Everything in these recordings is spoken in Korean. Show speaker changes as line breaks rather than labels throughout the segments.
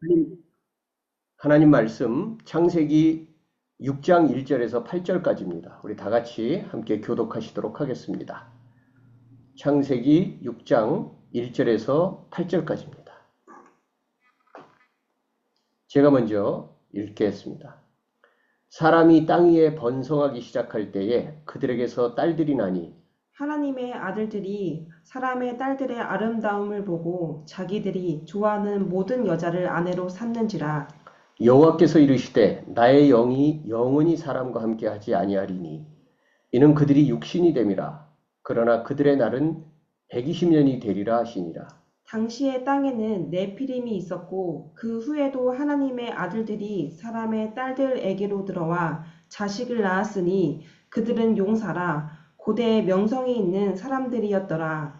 하나님 하나님 말씀 창세기 6장 1절에서 8절까지입니다. 우리 다 같이 함께 교독하시도록 하겠습니다. 창세기 6장 1절에서 8절까지입니다. 제가 먼저 읽겠습니다. 사람이 땅 위에 번성하기 시작할 때에 그들에게서 딸들이 나니
하나님의 아들들이 사람의 딸들의 아름다움을 보고 자기들이 좋아하는 모든 여자를 아내로 삼는지라.
여호와께서 이르시되 나의 영이 영원히 사람과 함께 하지 아니하리니 이는 그들이 육신이 됨이라. 그러나 그들의 날은 120년이 되리라 하시니라.
당시의 땅에는 네피림이 있었고 그 후에도 하나님의 아들들이 사람의 딸들에게로 들어와 자식을 낳았으니 그들은 용사라 고대의 명성이 있는 사람들이었더라.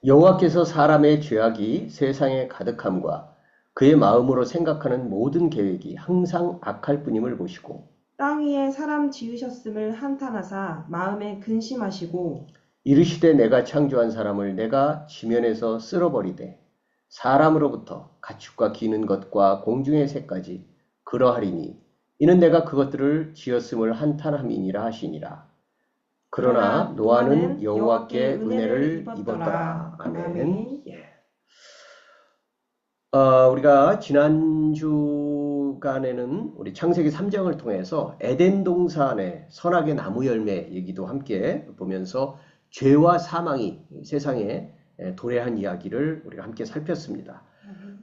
여호와께서 사람의 죄악이 세상에 가득함과 그의 마음으로 생각하는 모든 계획이 항상 악할 뿐임을 보시고
땅 위에 사람 지으셨음을 한탄하사 마음에 근심하시고
이르시되 내가 창조한 사람을 내가 지면에서 쓸어버리되 사람으로부터 가축과 기는 것과 공중의 새까지 그러하리니 이는 내가 그것들을 지었음을 한탄함이니라 하시니라. 그러나
그러나
노아는
노아는 여호와께
여호와께
은혜를
은혜를
입었더라.
입었더라. 아멘.
아멘.
예. 우리가 지난 주간에는 우리 창세기 3장을 통해서 에덴 동산의 선악의 나무 열매 얘기도 함께 보면서 죄와 사망이 세상에 도래한 이야기를 우리가 함께 살폈습니다.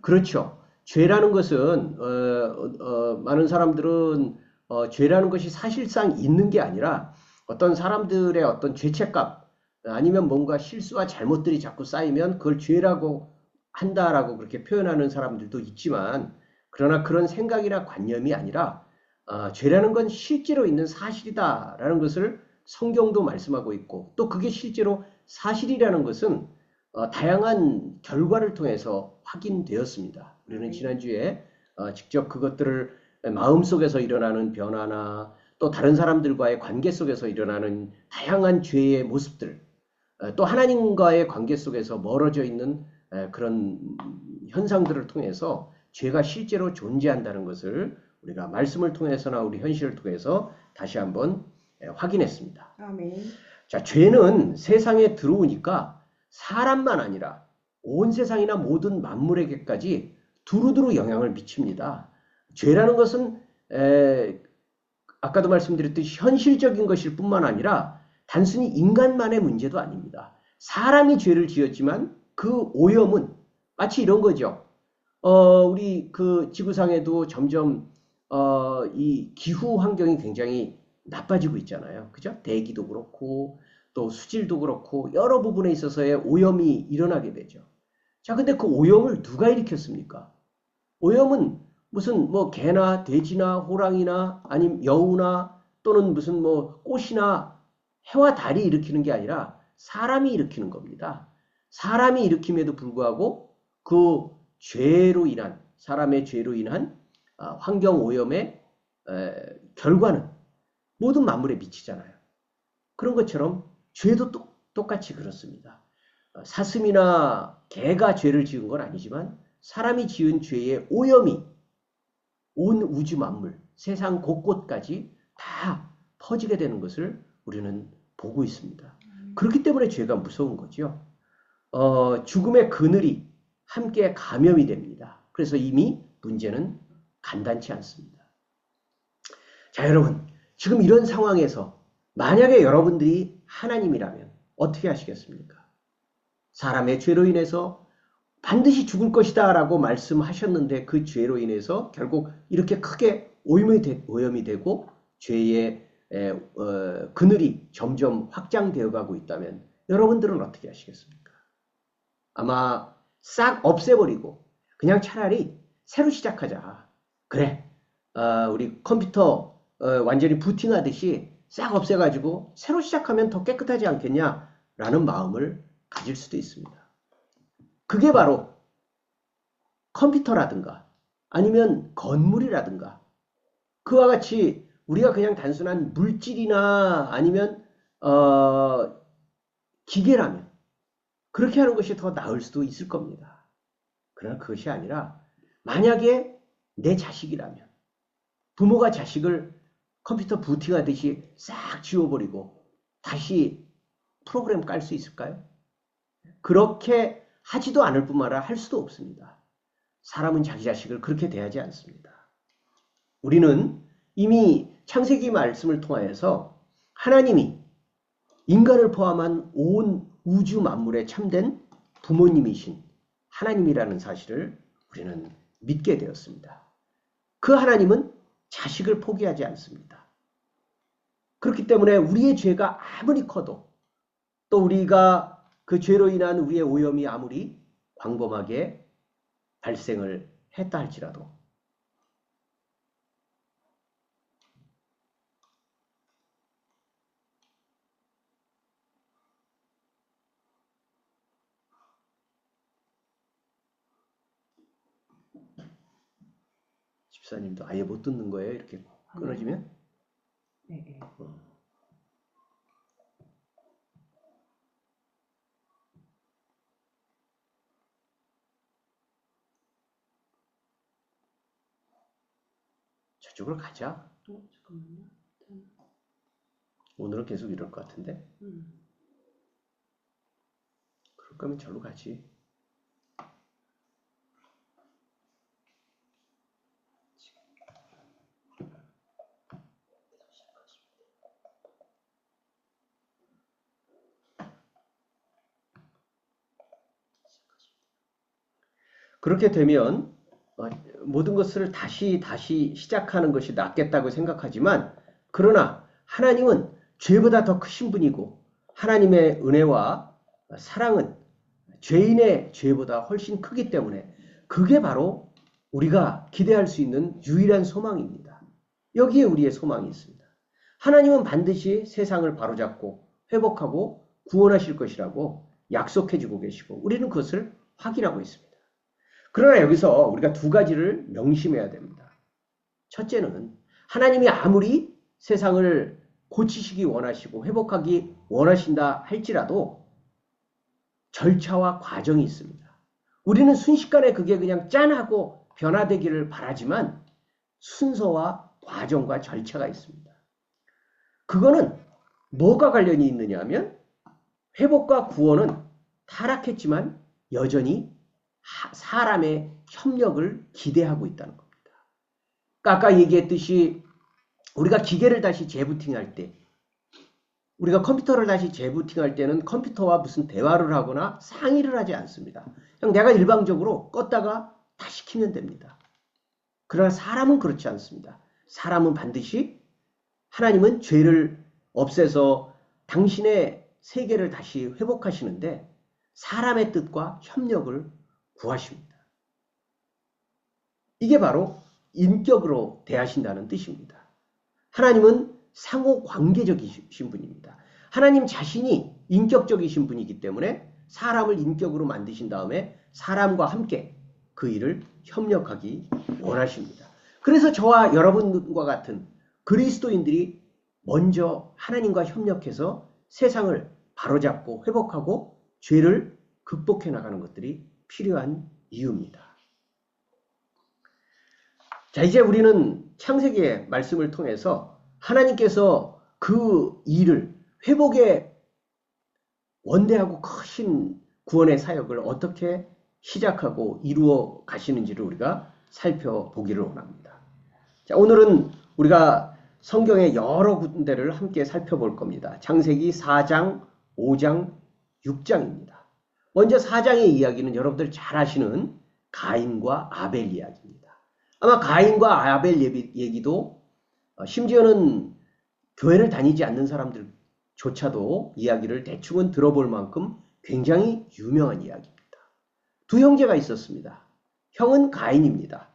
그렇죠. 죄라는 것은 많은 사람들은 죄라는 것이 사실상 있는 게 아니라 어떤 사람들의 어떤 죄책감 아니면 뭔가 실수와 잘못들이 자꾸 쌓이면 그걸 죄라고 한다라고 그렇게 표현하는 사람들도 있지만 그러나 그런 생각이나 관념이 아니라 죄라는 건 실제로 있는 사실이다라는 것을 성경도 말씀하고 있고 또 그게 실제로 사실이라는 것은 다양한 결과를 통해서 확인되었습니다. 우리는
아멘.
지난주에 직접 그것들을 마음속에서 일어나는 변화나 또 다른 사람들과의 관계 속에서 일어나는 다양한 죄의 모습들 또 하나님과의 관계 속에서 멀어져 있는 그런 현상들을 통해서 죄가 실제로 존재한다는 것을 우리가 말씀을 통해서나 우리 현실을 통해서 다시 한번 확인했습니다.
아멘.
자, 죄는 세상에 들어오니까 사람만 아니라 온 세상이나 모든 만물에게까지 두루두루 영향을 미칩니다. 죄라는 것은 아까도 말씀드렸듯이 현실적인 것일 뿐만 아니라 단순히 인간만의 문제도 아닙니다. 사람이 죄를 지었지만 그 오염은 마치 이런 거죠. 우리 그 지구상에도 점점 이 기후 환경이 굉장히 나빠지고 있잖아요. 그죠? 대기도 그렇고 또 수질도 그렇고 여러 부분에 있어서의 오염이 일어나게 되죠. 자, 근데 그 오염을 누가 일으켰습니까? 오염은 무슨 뭐 개나 돼지나 호랑이나 아니면 여우나 또는 무슨 뭐 꽃이나 해와 달이 일으키는 게 아니라 사람이 일으키는 겁니다. 사람이 일으킴에도 불구하고 그 죄로 인한 사람의 죄로 인한 환경 오염의 결과는 모든 만물에 미치잖아요. 그런 것처럼 죄도 똑같이 그렇습니다. 사슴이나 개가 죄를 지은 건 아니지만 사람이 지은 죄의 오염이 온 우주 만물, 세상 곳곳까지 다 퍼지게 되는 것을 우리는 보고 있습니다. 그렇기 때문에 죄가 무서운 거죠. 죽음의 그늘이 함께 감염이 됩니다. 그래서 이미 문제는 간단치 않습니다. 자, 여러분, 지금 이런 상황에서 만약에 여러분들이 하나님이라면 어떻게 하시겠습니까? 사람의 죄로 인해서 반드시 죽을 것이다 라고 말씀하셨는데 그 죄로 인해서 결국 이렇게 크게 오염이 되고 죄의 그늘이 점점 확장되어 가고 있다면 여러분들은 어떻게 하시겠습니까? 아마 싹 없애버리고 그냥 차라리 새로 시작하자. 그래, 우리 컴퓨터 완전히 부팅하듯이 싹 없애가지고 새로 시작하면 더 깨끗하지 않겠냐라는 마음을 가질 수도 있습니다. 그게 바로 컴퓨터라든가 아니면 건물이라든가 그와 같이 우리가 그냥 단순한 물질이나 아니면 기계라면 그렇게 하는 것이 더 나을 수도 있을 겁니다. 그러나 그것이 아니라 만약에 내 자식이라면 부모가 자식을 컴퓨터 부팅하듯이 싹 지워버리고 다시 프로그램 깔 수 있을까요? 그렇게 하지도 않을 뿐만 아니라 할 수도 없습니다. 사람은 자기 자식을 그렇게 대하지 않습니다. 우리는 이미 창세기 말씀을 통하여서 하나님이 인간을 포함한 온 우주 만물에 참된 부모님이신 하나님이라는 사실을 우리는 믿게 되었습니다. 그 하나님은 자식을 포기하지 않습니다. 그렇기 때문에 우리의 죄가 아무리 커도 또 우리가 그 죄로 인한 우리의 오염이 아무리 광범하게 발생을 했다 할지라도 집사님도 아예 못 듣는 거예요? 이렇게 끊어지면?
네, 네.
저쪽으로 가자.
잠깐만요.
오늘은 계속 이럴 것 같은데. 그럴 거면 절로 가지. 그렇게 되면 모든 것을 다시 시작하는 것이 낫겠다고 생각하지만 그러나 하나님은 죄보다 더 크신 분이고 하나님의 은혜와 사랑은 죄인의 죄보다 훨씬 크기 때문에 그게 바로 우리가 기대할 수 있는 유일한 소망입니다. 여기에 우리의 소망이 있습니다. 하나님은 반드시 세상을 바로잡고 회복하고 구원하실 것이라고 약속해주고 계시고 우리는 그것을 확인하고 있습니다. 그러나 여기서 우리가 두 가지를 명심해야 됩니다. 첫째는 하나님이 아무리 세상을 고치시기 원하시고 회복하기 원하신다 할지라도 절차와 과정이 있습니다. 우리는 순식간에 그게 그냥 짠하고 변화되기를 바라지만 순서와 과정과 절차가 있습니다. 그거는 뭐가 관련이 있느냐 하면 회복과 구원은 타락했지만 여전히 사람의 협력을 기대하고 있다는 겁니다. 그러니까 아까 얘기했듯이 우리가 기계를 다시 재부팅할 때 우리가 컴퓨터를 다시 재부팅할 때는 컴퓨터와 무슨 대화를 하거나 상의를 하지 않습니다. 그냥 내가 일방적으로 껐다가 다시 켜면 됩니다. 그러나 사람은 그렇지 않습니다. 사람은 반드시 하나님은 죄를 없애서 당신의 세계를 다시 회복하시는데 사람의 뜻과 협력을 구하십니다. 이게 바로 인격으로 대하신다는 뜻입니다. 하나님은 상호 관계적이신 분입니다. 하나님 자신이 인격적이신 분이기 때문에 사람을 인격으로 만드신 다음에 사람과 함께 그 일을 협력하기 원하십니다. 그래서 저와 여러분과 같은 그리스도인들이 먼저 하나님과 협력해서 세상을 바로잡고 회복하고 죄를 극복해 나가는 것들이 필요한 이유입니다. 자, 이제 우리는 창세기의 말씀을 통해서 하나님께서 그 일을 회복의 원대하고 크신 구원의 사역을 어떻게 시작하고 이루어 가시는지를 우리가 살펴보기를 원합니다. 자, 오늘은 우리가 성경의 여러 군데를 함께 살펴볼 겁니다. 창세기 4장, 5장, 6장입니다. 먼저 4장의 이야기는 여러분들 잘 아시는 가인과 아벨 이야기입니다. 아마 가인과 아벨 얘기도 심지어는 교회를 다니지 않는 사람들조차도 이야기를 대충은 들어볼 만큼 굉장히 유명한 이야기입니다. 두 형제가 있었습니다. 형은 가인입니다.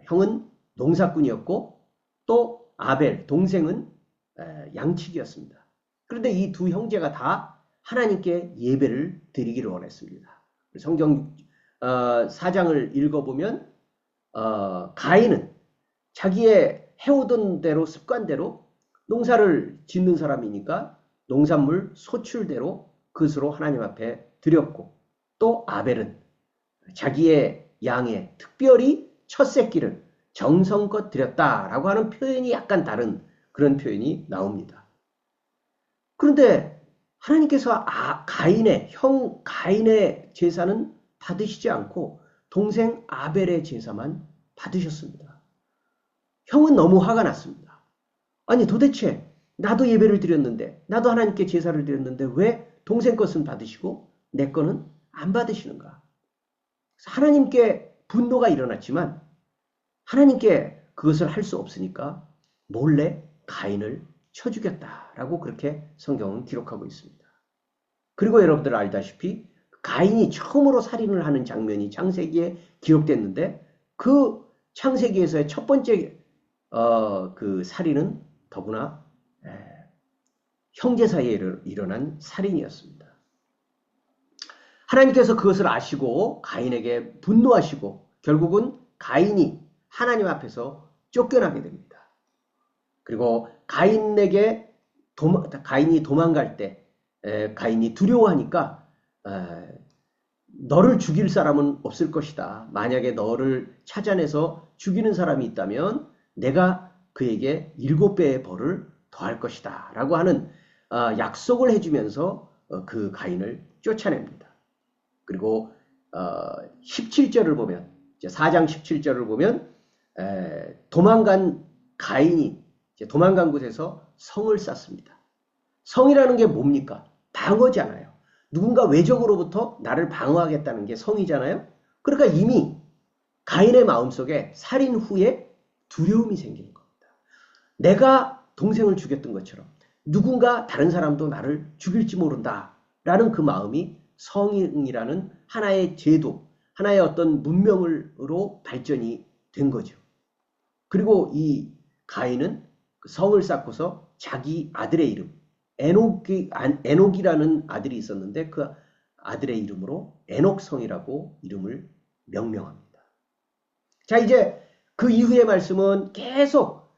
형은 농사꾼이었고 또 아벨, 동생은 양치기였습니다. 그런데 이 두 형제가 다 하나님께 예배를 드리기를 원했습니다. 성경 4장을 읽어보면 가인은 자기의 해오던 대로 습관대로 농사를 짓는 사람이니까 농산물 소출대로 그것으로 하나님 앞에 드렸고 또 아벨은 자기의 양의 특별히 첫 새끼를 정성껏 드렸다라고 하는 표현이 약간 다른 그런 표현이 나옵니다. 그런데 하나님께서 형 가인의 제사는 받으시지 않고 동생 아벨의 제사만 받으셨습니다. 형은 너무 화가 났습니다. 아니 도대체 나도 예배를 드렸는데 나도 하나님께 제사를 드렸는데 왜 동생 것은 받으시고 내 거는 안 받으시는가? 하나님께 분노가 일어났지만 하나님께 그것을 할 수 없으니까 몰래 가인을 쳐 죽였다라고 그렇게 성경은 기록하고 있습니다. 그리고 여러분들 알다시피 가인이 처음으로 살인을 하는 장면이 창세기에 기록됐는데 그 창세기에서의 첫 번째 그 살인은 더구나 형제 사이에 일어난 살인이었습니다. 하나님께서 그것을 아시고 가인에게 분노하시고 결국은 가인이 하나님 앞에서 쫓겨나게 됩니다. 그리고 가인이 도망갈 때 가인이 두려워하니까 너를 죽일 사람은 없을 것이다. 만약에 너를 찾아내서 죽이는 사람이 있다면 내가 그에게 7배의 벌을 더할 것이다. 라고 하는 약속을 해주면서 그 가인을 쫓아냅니다. 그리고 17절을 보면 4장 17절을 보면 도망간 가인이 도망간 곳에서 성을 쌓습니다. 성이라는 게 뭡니까? 방어잖아요. 누군가 외적으로부터 나를 방어하겠다는 게 성이잖아요. 그러니까 이미 가인의 마음속에 살인 후에 두려움이 생기는 겁니다. 내가 동생을 죽였던 것처럼 누군가 다른 사람도 나를 죽일지 모른다 라는 그 마음이 성이라는 하나의 제도, 하나의 어떤 문명으로 발전이 된 거죠. 그리고 이 가인은 성을 쌓고서 자기 아들의 이름, 에녹이라는 아들이 있었는데 그 아들의 이름으로 에녹성이라고 이름을 명명합니다. 자, 이제 그 이후의 말씀은 계속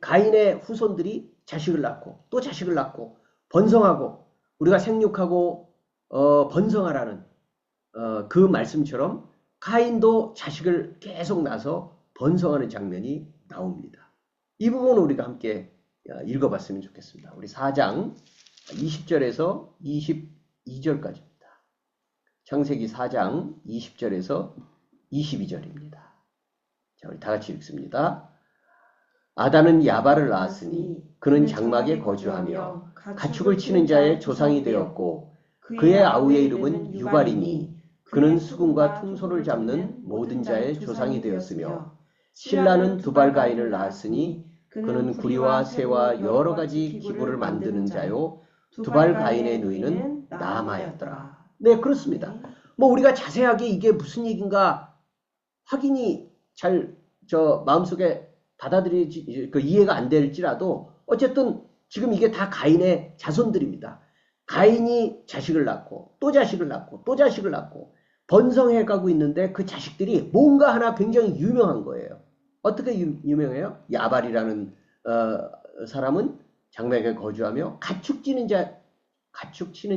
가인의 후손들이 자식을 낳고 또 자식을 낳고 번성하고 우리가 생육하고 번성하라는 그 말씀처럼 가인도 자식을 계속 낳아서 번성하는 장면이 나옵니다. 이 부분을 우리가 함께 읽어봤으면 좋겠습니다. 우리 4장 20절에서 22절까지입니다. 창세기 4장 20절에서 22절입니다. 자, 우리 다 같이 읽습니다. 아담은 야발을 낳았으니 그는 장막에 거주하며 가축을 치는 자의 조상이 되었고 그의 아우의 이름은 유발이니 그는 수금과 퉁소를 잡는 모든 자의 조상이 되었으며 실라는 두발 가인을 낳았으니 그는 구리와 새와 여러 가지 기구를 만드는 자요 두발 가인의 누이는 나아마였더라. 네, 그렇습니다. 뭐 우리가 자세하게 이게 무슨 얘기인가 확인이 잘 마음속에 받아들이지 이해가 안 될지라도 어쨌든 지금 이게 다 가인의 자손들입니다. 가인이 자식을 낳고 또 자식을 낳고 또 자식을 낳고 번성해 가고 있는데 그 자식들이 뭔가 하나 굉장히 유명한 거예요. 어떻게 유명해요? 야발이라는 사람은 장막에 거주하며 가축 치는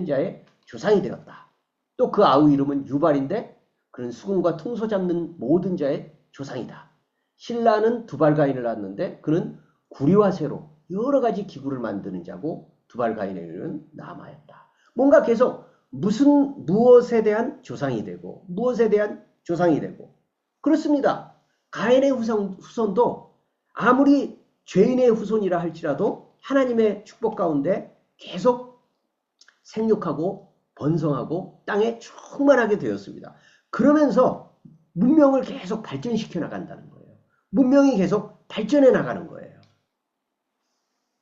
자의 조상이 되었다. 또 그 아우 이름은 유발인데 그는 수금과 퉁소 잡는 모든 자의 조상이다. 실라는 두발 가인을 낳았는데 그는 구리와 새로 여러 가지 기구를 만드는 자고 두발 가인의 이름은 나아마였다. 뭔가 계속 무엇에 대한 조상이 되고 무엇에 대한 조상이 되고 그렇습니다. 가인의 후손도 아무리 죄인의 후손이라 할지라도 하나님의 축복 가운데 계속 생육하고 번성하고 땅에 충만하게 되었습니다. 그러면서 문명을 계속 발전시켜 나간다는 거예요. 문명이 계속 발전해 나가는 거예요.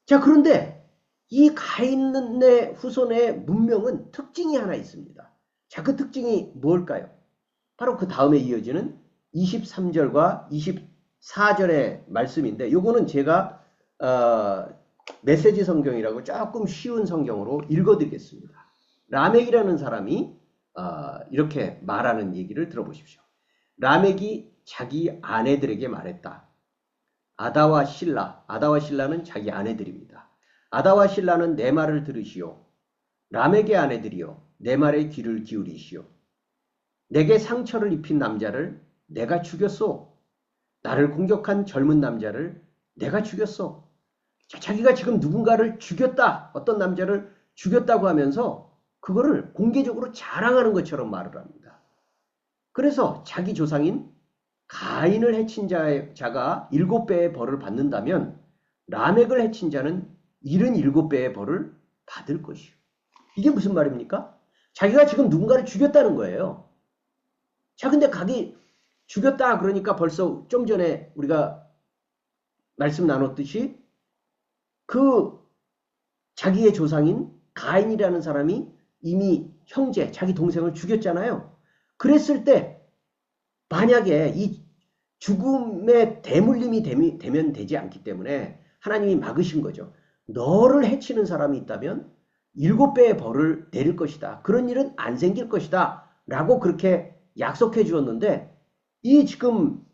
자, 그런데 이 가인의 후손의 문명은 특징이 하나 있습니다. 자, 그 특징이 뭘까요? 바로 그 다음에 이어지는 23절과 24절의 말씀인데 요거는 제가 메시지 성경이라고 조금 쉬운 성경으로 읽어드리겠습니다. 라멕이라는 사람이 이렇게 말하는 얘기를 들어보십시오. 라멕이 자기 아내들에게 말했다. 아다와 신라는 자기 아내들입니다. 아다와 신라는 내 말을 들으시오. 라멕의 아내들이여 내 말에 귀를 기울이시오. 내게 상처를 입힌 남자를 내가 죽였소. 나를 공격한 젊은 남자를 내가 죽였어. 자, 자기가 지금 누군가를 죽였다. 어떤 남자를 죽였다고 하면서 그거를 공개적으로 자랑하는 것처럼 말을 합니다. 그래서 자기 조상인 가인을 해친 자가 7배의 벌을 받는다면 라멕을 해친 자는 77배의 벌을 받을 것이요. 이게 무슨 말입니까? 자기가 지금 누군가를 죽였다는 거예요. 자, 근데 각이 죽였다 그러니까 벌써 좀 전에 우리가 말씀 나눴듯이 그 자기의 조상인 가인이라는 사람이 이미 형제, 자기 동생을 죽였잖아요. 그랬을 때 만약에 이 죽음의 대물림이 되면 되지 않기 때문에 하나님이 막으신 거죠. 너를 해치는 사람이 있다면 7배의 벌을 내릴 것이다. 그런 일은 안 생길 것이다. 라고 그렇게 약속해 주었는데 이 지금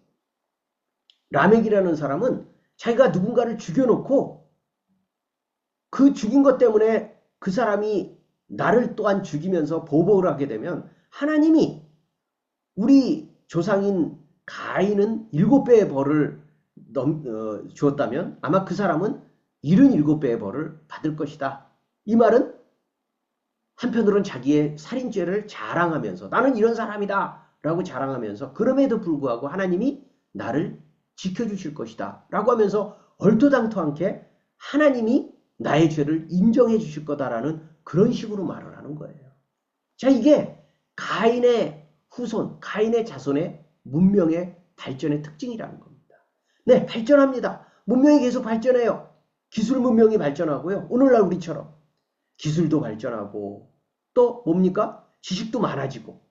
라멕이라는 사람은 자기가 누군가를 죽여놓고 그 죽인 것 때문에 그 사람이 나를 또한 죽이면서 보복을 하게 되면 하나님이 우리 조상인 가인은 7배의 벌을 주었다면 아마 그 사람은 77배의 벌을 받을 것이다. 이 말은 한편으로는 자기의 살인죄를 자랑하면서 나는 이런 사람이다 라고 자랑하면서 그럼에도 불구하고 하나님이 나를 지켜주실 것이다 라고 하면서 얼토당토않게 하나님이 나의 죄를 인정해 주실 거다라는 그런 식으로 말을 하는 거예요. 자, 이게 가인의 후손, 가인의 자손의 문명의 발전의 특징이라는 겁니다. 네, 발전합니다. 문명이 계속 발전해요. 기술 문명이 발전하고요. 오늘날 우리처럼 기술도 발전하고 또 뭡니까? 지식도 많아지고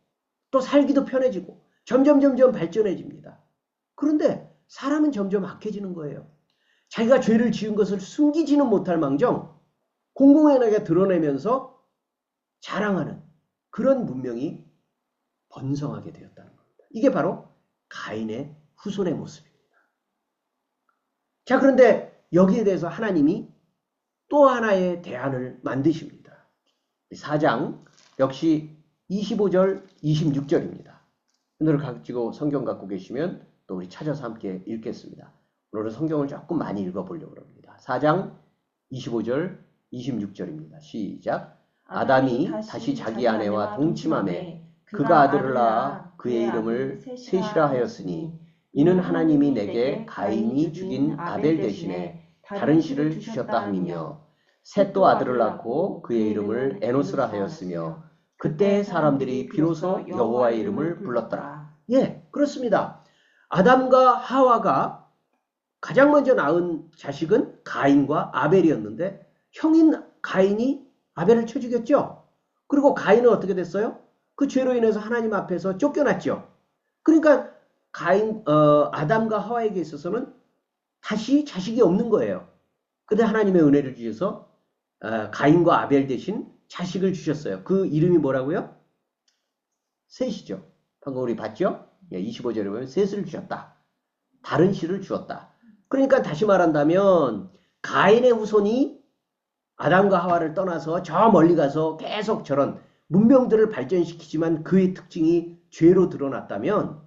또 살기도 편해지고 점점 발전해집니다. 그런데 사람은 점점 악해지는 거예요. 자기가 죄를 지은 것을 숨기지는 못할 망정 공공연하게 드러내면서 자랑하는 그런 문명이 번성하게 되었다는 겁니다. 이게 바로 가인의 후손의 모습입니다. 자, 그런데 여기에 대해서 하나님이 또 하나의 대안을 만드십니다. 4장 역시 25절, 26절입니다. 오늘 가지고 성경 갖고 계시면 또 우리 찾아서 함께 읽겠습니다. 오늘은 성경을 조금 많이 읽어보려고 합니다. 4장 25절, 26절입니다. 시작. 아담이 다시 자기 아내와 동침하매 그가 아들을 낳아 그의 이름을 셋이라 하였으니 이는 하나님이 내게 가인이 죽인 아벨 대신에 다른 씨를 주셨다 함이며 셋도 아들을 낳고 그의 이름을 에노스라 하였으며 그때 사람들이 비로소 여호와의 이름을 불렀더라. 예, 그렇습니다. 아담과 하와가 가장 먼저 낳은 자식은 가인과 아벨이었는데 형인 가인이 아벨을 쳐 죽였죠. 그리고 가인은 어떻게 됐어요? 그 죄로 인해서 하나님 앞에서 쫓겨났죠. 그러니까 아담과 하와에게 있어서는 다시 자식이 없는 거예요. 근데 하나님의 은혜를 주셔서 가인과 아벨 대신 자식을 주셨어요. 그 이름이 뭐라고요? 셋이죠. 방금 우리 봤죠? 25절에 보면 셋을 주셨다. 다른 씨를 주었다. 그러니까 다시 말한다면 가인의 후손이 아담과 하와를 떠나서 저 멀리 가서 계속 저런 문명들을 발전시키지만 그의 특징이 죄로 드러났다면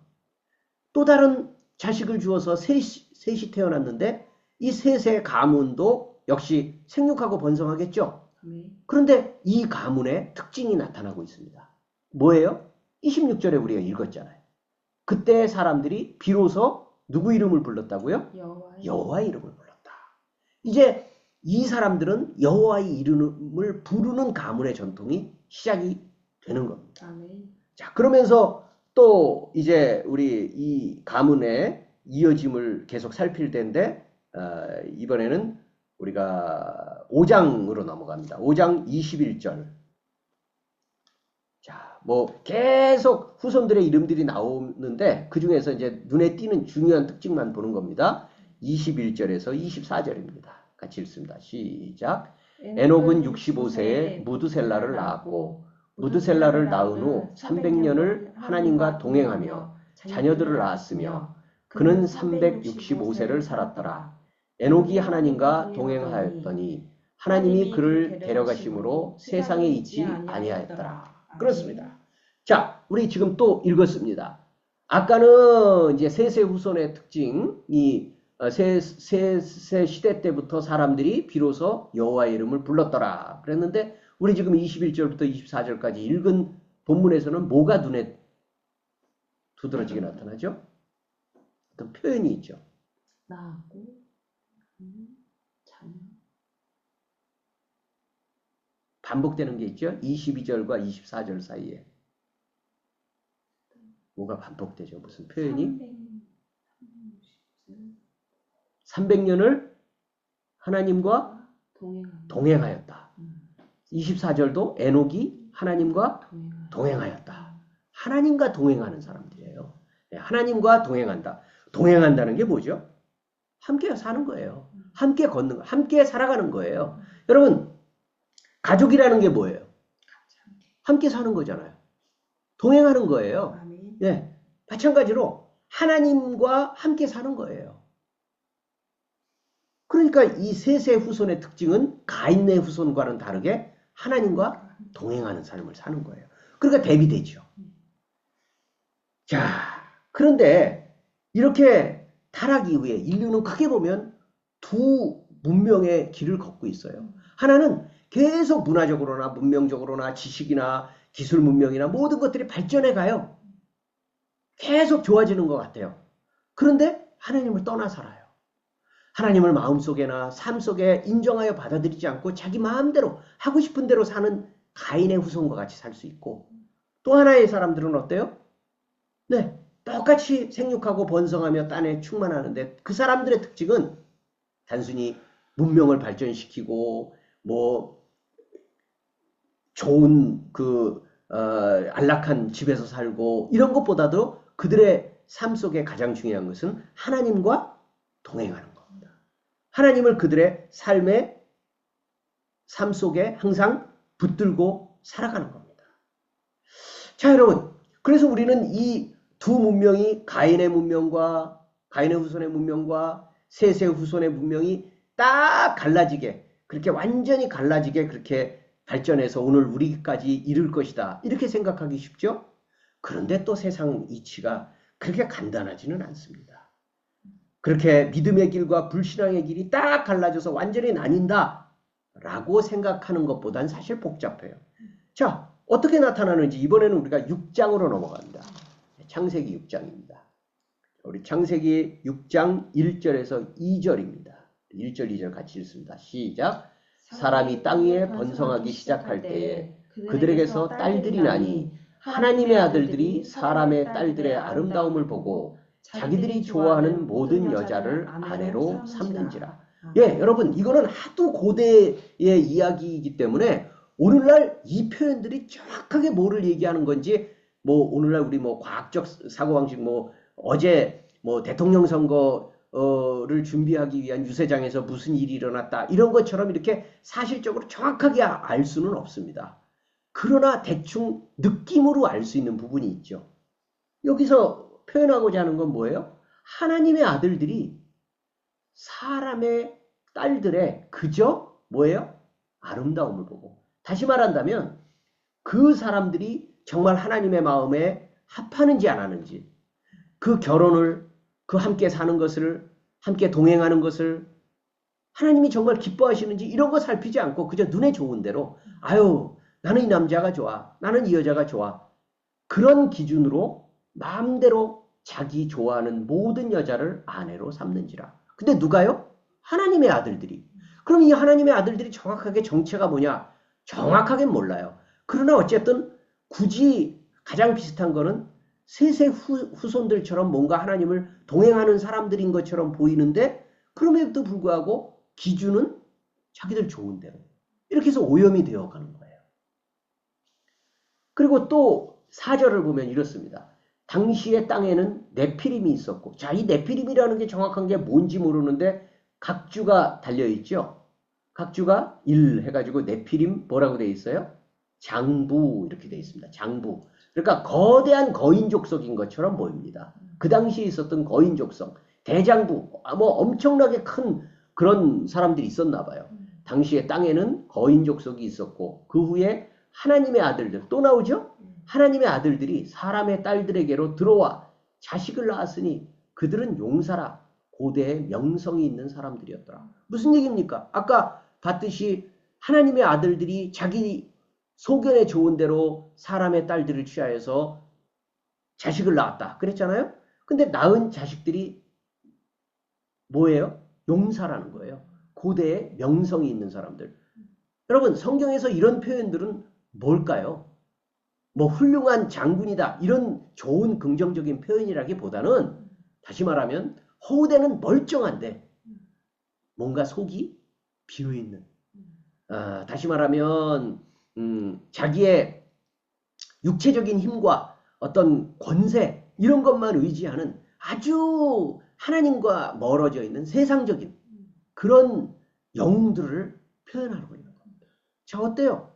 또 다른 자식을 주어서 셋이 태어났는데 이 셋의 가문도 역시 생육하고 번성하겠죠. 그런데 이 가문의 특징이 나타나고 있습니다. 뭐예요? 26절에 우리가 읽었잖아요. 그때 사람들이 비로소 누구 이름을 불렀다고요? 여호와의 이름을 불렀다. 이제 이 사람들은 여호와의 이름을 부르는 가문의 전통이 시작이 되는 겁니다. 자, 그러면서 또 이제 우리 이 가문의 이어짐을 계속 살필 텐데 이번에는 우리가 5장으로 넘어갑니다. 5장 21절. 자, 뭐 계속 후손들의 이름들이 나오는데 그 중에서 이제 눈에 띄는 중요한 특징만 보는 겁니다. 21절에서 24절입니다. 같이 읽습니다. 시작. 에녹은 65세에 무드셀라를 낳았고 무드셀라를 낳은 후 300년을 하나님과 동행하며 자녀들을 낳았으며 그는 365세를 살았더라. 에녹이 하나님과 동행하였더니 하나님이 그를 데려가심으로 세상에 있지 아니하였더라. 그렇습니다. 자, 우리 지금 또 읽었습니다. 아까는 이제 세세 후손의 특징이 세 시대 때부터 사람들이 비로소 여호와의 이름을 불렀더라. 그랬는데 우리 지금 21절부터 24절까지 읽은 본문에서는 뭐가 눈에 두드러지게 나타나죠? 어떤 표현이 있죠.
낳았고 자녀.
반복되는 게 있죠. 22절과 24절 사이에. 뭐가 반복되죠? 무슨 표현이? 300년을 하나님과 동행하였다. 24절도 에녹이 하나님과 동행하였다. 하나님과 동행하는 사람들이에요. 네, 하나님과 동행한다. 동행한다는 게 뭐죠? 함께 사는 거예요. 함께 걷는 거, 함께 살아가는 거예요. 여러분, 가족이라는 게 뭐예요? 함께 사는 거잖아요. 동행하는 거예요. 네, 마찬가지로 하나님과 함께 사는 거예요. 그러니까 이 셋의 후손의 특징은 가인의 후손과는 다르게 하나님과 동행하는 삶을 사는 거예요. 그러니까 대비되죠. 자, 그런데 이렇게 타락 이후에 인류는 크게 보면 두 문명의 길을 걷고 있어요. 하나는 계속 문화적으로나 문명적으로나 지식이나 기술 문명이나 모든 것들이 발전해 가요. 계속 좋아지는 것 같아요. 그런데 하나님을 떠나 살아요. 하나님을 마음속에나 삶 속에 인정하여 받아들이지 않고 자기 마음대로 하고 싶은 대로 사는 가인의 후손과 같이 살 수 있고, 또 하나의 사람들은 어때요? 네, 똑같이 생육하고 번성하며 땅에 충만하는데 그 사람들의 특징은 단순히 문명을 발전시키고 뭐 좋은 안락한 집에서 살고 이런 것보다도 그들의 삶 속에 가장 중요한 것은 하나님과 동행하는 겁니다. 하나님을 그들의 삶의 삶 속에 항상 붙들고 살아가는 겁니다. 자, 여러분, 그래서 우리는 이 두 문명이 가인의 후손의 문명과 셋의 후손의 문명이 딱 갈라지게, 그렇게 완전히 갈라지게 그렇게 발전해서 오늘 우리까지 이룰 것이다. 이렇게 생각하기 쉽죠? 그런데 또 세상 이치가 그렇게 간단하지는 않습니다. 그렇게 믿음의 길과 불신앙의 길이 딱 갈라져서 완전히 나뉜다 라고 생각하는 것보단 사실 복잡해요. 자, 어떻게 나타나는지 이번에는 우리가 6장으로 넘어갑니다. 창세기 6장입니다. 우리 창세기 6장 1절에서 2절입니다. 1절, 2절 같이 읽습니다. 시작. 사람이 땅 위에 번성하기 시작할 때에 그들에게서 딸들이 나니 하나님의 아들들이 사람의 딸들의 아름다움을 보고 자기들이 좋아하는 모든 여자를 아내로 삼는지라. 예, 여러분, 이거는 하도 고대의 이야기이기 때문에 오늘날 이 표현들이 정확하게 뭐를 얘기하는 건지, 뭐 오늘날 우리 뭐 과학적 사고방식, 뭐 어제 뭐 대통령 선거를 준비하기 위한 유세장에서 무슨 일이 일어났다 이런 것처럼 이렇게 사실적으로 정확하게 알 수는 없습니다. 그러나 대충 느낌으로 알 수 있는 부분이 있죠. 여기서 표현하고자 하는 건 뭐예요? 하나님의 아들들이 사람의 딸들의 그저 뭐예요? 아름다움을 보고, 다시 말한다면 그 사람들이 정말 하나님의 마음에 합하는지 안 하는지, 그 결혼을, 그 함께 사는 것을, 함께 동행하는 것을 하나님이 정말 기뻐하시는지 이런 거 살피지 않고 그저 눈에 좋은 대로, 아유, 나는 이 남자가 좋아, 나는 이 여자가 좋아, 그런 기준으로 마음대로 자기 좋아하는 모든 여자를 아내로 삼는지라. 근데 누가요? 하나님의 아들들이. 그럼 이 하나님의 아들들이 정확하게 정체가 뭐냐? 정확하게 몰라요. 그러나 어쨌든 굳이 가장 비슷한 거는 셋의 후손들처럼 뭔가 하나님을 동행하는 사람들인 것처럼 보이는데, 그럼에도 불구하고 기준은 자기들 좋은 대로 이렇게 해서 오염이 되어가는 거예요. 그리고 또 4절을 보면 이렇습니다. 당시의 땅에는 네피림이 있었고, 자, 이 네피림이라는 게 정확한 게 뭔지 모르는데 각주가 달려있죠. 각주가 1 해가지고 네피림 뭐라고 되어 있어요? 장부 이렇게 되어 있습니다. 장부. 그러니까 거대한 거인족속인 것처럼 보입니다. 그 당시에 있었던 거인족속, 대장부, 뭐 엄청나게 큰 그런 사람들이 있었나 봐요. 당시에 땅에는 거인족속이 있었고, 그 후에 하나님의 아들들 또 나오죠? 하나님의 아들들이 사람의 딸들에게로 들어와 자식을 낳았으니 그들은 용사라. 고대에 명성이 있는 사람들이었더라. 무슨 얘기입니까? 아까 봤듯이 하나님의 아들들이 자기 소견에 좋은 대로 사람의 딸들을 취하여서 자식을 낳았다. 그랬잖아요? 근데 낳은 자식들이 뭐예요? 용사라는 거예요. 고대에 명성이 있는 사람들. 여러분, 성경에서 이런 표현들은 뭘까요? 뭐 훌륭한 장군이다. 이런 좋은 긍정적인 표현이라기보다는 다시 말하면 호되는 멀쩡한데 뭔가 속이 비어있는. 다시 말하면 자기의 육체적인 힘과 어떤 권세 이런 것만 의지하는 아주 하나님과 멀어져 있는 세상적인 그런 영웅들을 표현하고 있는 겁니다. 자, 어때요?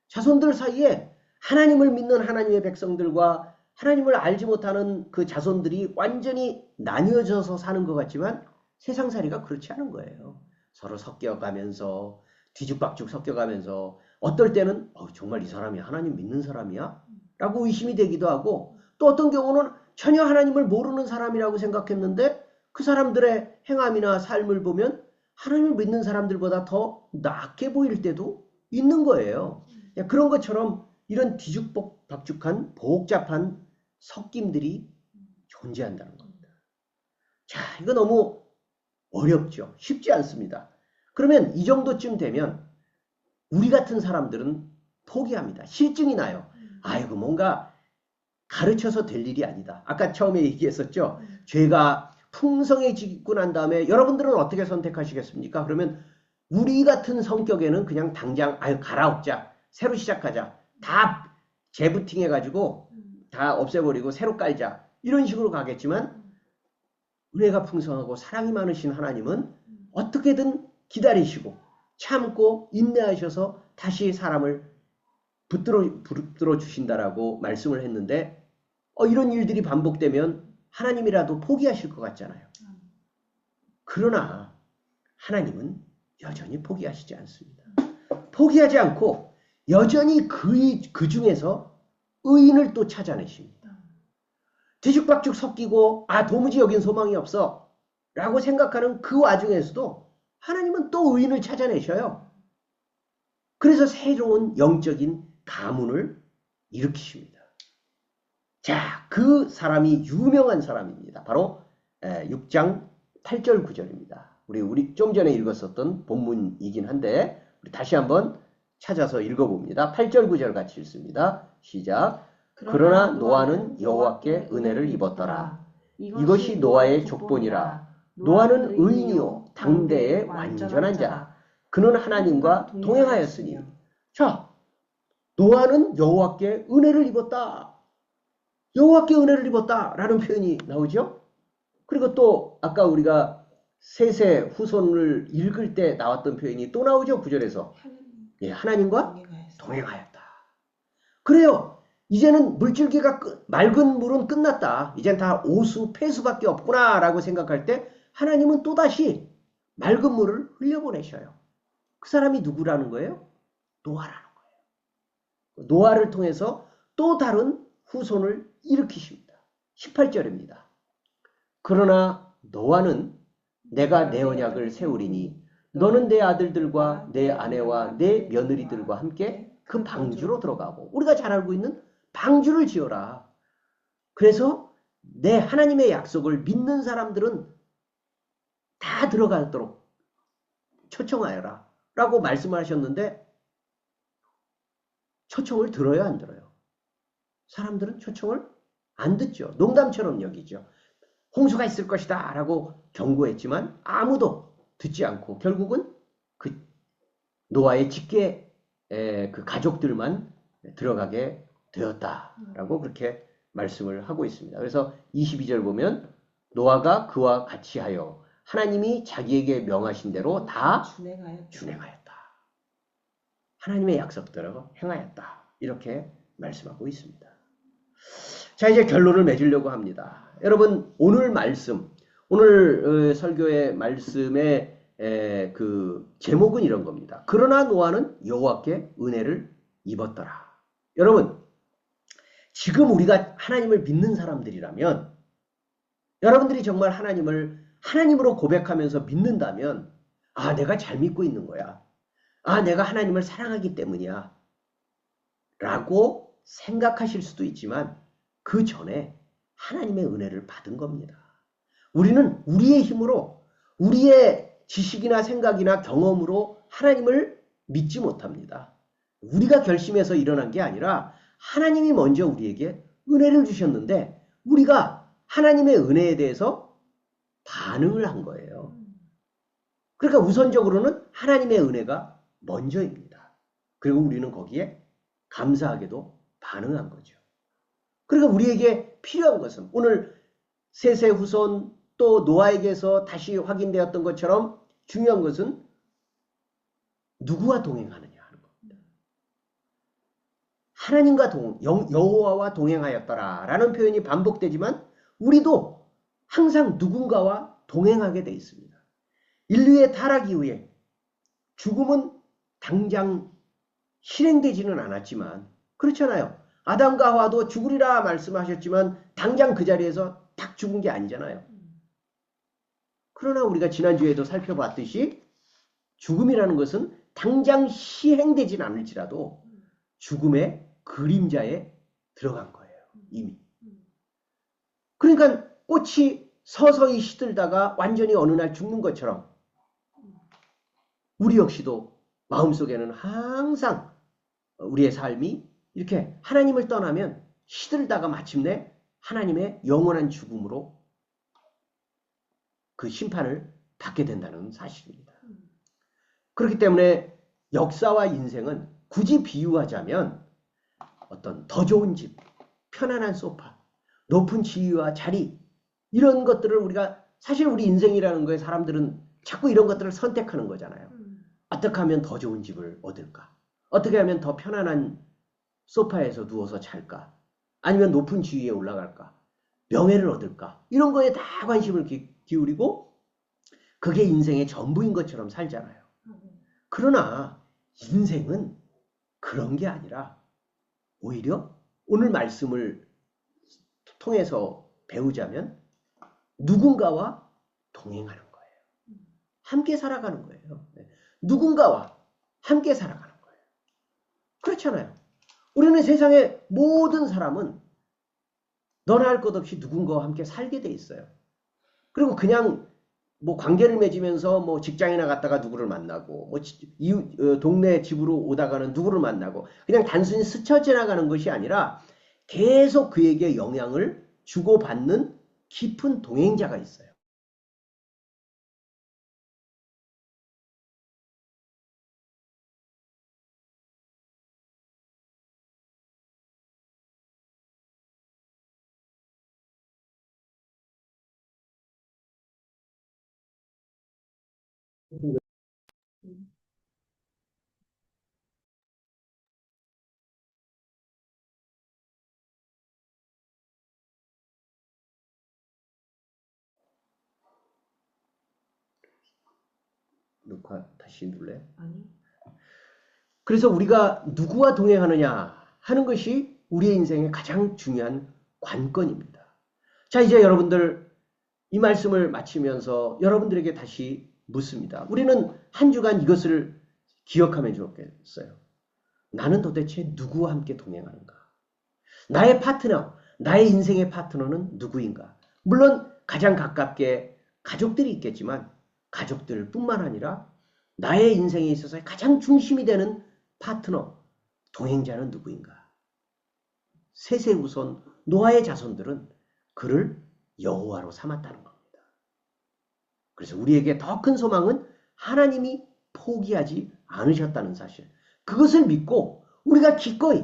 자손들 사이에 하나님을 믿는 하나님의 백성들과 하나님을 알지 못하는 그 자손들이 완전히 나뉘어져서 사는 것 같지만 세상살이가 그렇지 않은 거예요. 서로 섞여가면서 뒤죽박죽 섞여가면서 어떨 때는 정말 이 사람이 하나님 믿는 사람이야? 라고 의심이 되기도 하고 또 어떤 경우는 전혀 하나님을 모르는 사람이라고 생각했는데 그 사람들의 행함이나 삶을 보면 하나님을 믿는 사람들보다 더 나게 보일 때도 있는 거예요. 그런 것처럼 이런 뒤죽박죽한 복잡한 섞임들이 존재한다는 겁니다. 자, 이거 너무 어렵죠. 쉽지 않습니다. 그러면 이 정도쯤 되면 우리 같은 사람들은 포기합니다. 실증이 나요. 아이고 뭔가 가르쳐서 될 일이 아니다. 아까 처음에 얘기했었죠. 죄가 풍성해지고 난 다음에 여러분들은 어떻게 선택하시겠습니까? 그러면 우리 같은 성격에는 그냥 당장 갈아엎자. 새로 시작하자. 다 재부팅해가지고 다 없애버리고 새로 깔자. 이런 식으로 가겠지만 은혜가 풍성하고 사랑이 많으신 하나님은 어떻게든 기다리시고 참고 인내하셔서 다시 사람을 붙들어 주신다라고 말씀을 했는데 이런 일들이 반복되면 하나님이라도 포기하실 것 같잖아요. 그러나 하나님은 여전히 포기하시지 않습니다. 포기하지 않고 여전히 그 중에서 의인을 또 찾아내십니다. 뒤죽박죽 섞이고 도무지 여긴 소망이 없어 라고 생각하는 그 와중에서도 하나님은 또 의인을 찾아내셔요. 그래서 새로운 영적인 가문을 일으키십니다. 자, 그 사람이 유명한 사람입니다. 바로 6장 8절 9절입니다. 우리 좀 전에 읽었었던 본문이긴 한데 우리 다시 한번 찾아서 읽어봅니다. 8절 9절 같이 읽습니다. 시작. 그러나 노아는 여호와께 은혜를 입었더라. 이것이 노아의 족본이라. 노아는 의인이요 당대의 완전한 자. 그는 하나님과 동행하였으니. 자, 노아는 여호와께 은혜를 입었다. 여호와께 은혜를 입었다라는 표현이 나오죠. 그리고 또 아까 우리가 셋의 후손을 읽을 때 나왔던 표현이 또 나오죠. 9절에서. 하나님과 동행하였다. 그래요. 이제는 물줄기가 맑은 물은 끝났다. 이젠 다 오수, 폐수밖에 없구나 라고 생각할 때 하나님은 또다시 맑은 물을 흘려보내셔요. 그 사람이 누구라는 거예요? 노아라는 거예요. 노아를 통해서 또 다른 후손을 일으키십니다. 18절입니다. 그러나 노아는 내가 내 언약을 세우리니 너는 내 아들들과 내 아내와 내 며느리들과 함께 그 방주로 들어가고 우리가 잘 알고 있는 방주를 지어라. 그래서 내 하나님의 약속을 믿는 사람들은 다 들어가도록 초청하여라 라고 말씀을 하셨는데 초청을 들어요 안 들어요? 사람들은 초청을 안 듣죠. 농담처럼 여기죠. 홍수가 있을 것이다 라고 경고했지만 아무도 듣지 않고 결국은 그 노아의 직계 그 가족들만 들어가게 되었다라고 그렇게 말씀을 하고 있습니다. 그래서 22절 보면 노아가 그와 같이 하여 하나님이 자기에게 명하신 대로 다 준행하였다. 하나님의 약속대로 행하였다. 이렇게 말씀하고 있습니다. 자, 이제 결론을 맺으려고 합니다. 여러분, 오늘 말씀, 오늘 설교의 말씀의 그 제목은 이런 겁니다. 그러나 노아는 여호와께 은혜를 입었더라. 여러분, 지금 우리가 하나님을 믿는 사람들이라면 여러분들이 정말 하나님을 하나님으로 고백하면서 믿는다면, 아, 내가 잘 믿고 있는 거야. 아, 내가 하나님을 사랑하기 때문이야. 라고 생각하실 수도 있지만, 그 전에 하나님의 은혜를 받은 겁니다. 우리는 우리의 힘으로, 우리의 지식이나 생각이나 경험으로 하나님을 믿지 못합니다. 우리가 결심해서 일어난 게 아니라 하나님이 먼저 우리에게 은혜를 주셨는데, 우리가 하나님의 은혜에 대해서 반응을 한 거예요. 그러니까 우선적으로는 하나님의 은혜가 먼저입니다. 그리고 우리는 거기에 감사하게도 반응한 거죠. 그러니까 우리에게 필요한 것은 오늘 셋의 후손 또 노아에게서 다시 확인되었던 것처럼 중요한 것은 누구와 동행하느냐 하는 겁니다. 하나님과 여호와와 동행하였더라라는 표현이 반복되지만 우리도 항상 누군가와 동행하게 돼 있습니다. 인류의 타락 이후에 죽음은 당장 실행되지는 않았지만 그렇잖아요. 아담과 하와도 죽으리라 말씀하셨지만 당장 그 자리에서 딱 죽은 게 아니잖아요. 그러나 우리가 지난주에도 살펴봤듯이 죽음이라는 것은 당장 시행되진 않을지라도 죽음의 그림자에 들어간 거예요. 이미. 그러니까 꽃이 서서히 시들다가 완전히 어느 날 죽는 것처럼 우리 역시도 마음속에는 항상 우리의 삶이 이렇게 하나님을 떠나면 시들다가 마침내 하나님의 영원한 죽음으로 그 심판을 받게 된다는 사실입니다. 그렇기 때문에 역사와 인생은 굳이 비유하자면 어떤 더 좋은 집, 편안한 소파, 높은 지위와 자리 이런 것들을 우리가 사실 우리 인생이라는 거에 사람들은 자꾸 이런 것들을 선택하는 거잖아요. 어떻게 하면 더 좋은 집을 얻을까? 어떻게 하면 더 편안한 소파에서 누워서 잘까? 아니면 높은 지위에 올라갈까? 명예를 얻을까? 이런 거에 다 관심을 기울이고 그게 인생의 전부인 것처럼 살잖아요. 그러나 인생은 그런 게 아니라 오히려 오늘 말씀을 통해서 배우자면 누군가와 동행하는 거예요. 함께 살아가는 거예요. 누군가와 함께 살아가는 거예요. 그렇잖아요. 우리는 세상의 모든 사람은 너나 할 것 없이 누군가와 함께 살게 돼 있어요. 그리고 그냥 뭐 관계를 맺으면서 뭐 직장이나 갔다가 누구를 만나고 뭐 이웃 동네 집으로 오다가는 누구를 만나고 그냥 단순히 스쳐 지나가는 것이 아니라 계속 그에게 영향을 주고받는 깊은 동행자가 있어요. 녹화 다시 눌러요?
아니.
그래서 우리가 누구와 동행하느냐 하는 것이 우리의 인생의 가장 중요한 관건입니다. 자, 이제 여러분들 이 말씀을 마치면서 여러분들에게 다시 묻습니다. 우리는 한 주간 이것을 기억하면 좋겠어요. 나는 도대체 누구와 함께 동행하는가? 나의 파트너, 나의 인생의 파트너는 누구인가? 물론 가장 가깝게 가족들이 있겠지만 가족들뿐만 아니라 나의 인생에 있어서 가장 중심이 되는 파트너, 동행자는 누구인가? 셋의 후손 노아의 자손들은 그를 여호와로 삼았다는 겁니다. 그래서 우리에게 더 큰 소망은 하나님이 포기하지 않으셨다는 사실. 그것을 믿고 우리가 기꺼이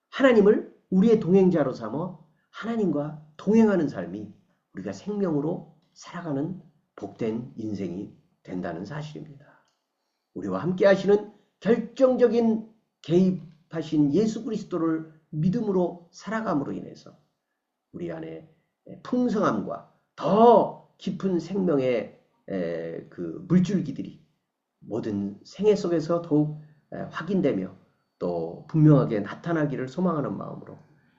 하나님을 우리의 동행자로 삼어 하나님과 동행하는 삶이 우리가 생명으로 살아가는 복된 인생이 된다는 사실입니다. 우리와 함께 하시는 결정적인 개입하신 예수 그리스도를 믿음으로 살아감으로 인해서 우리 안에 풍성함과 더 깊은 생명의 그 물줄기들이 모든 생애 속에서 더욱 확인되며 또 분명하게 나타나기를 소망하는 마음으로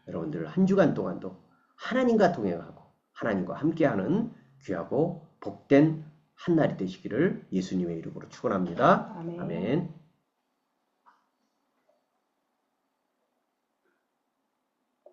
여러분들 한 주간 동안도 하나님과 동행하고 하나님과 함께하는 귀하고 복된 한 날이 되시기를 예수님의 이름으로 축원합니다.
아멘.
아멘.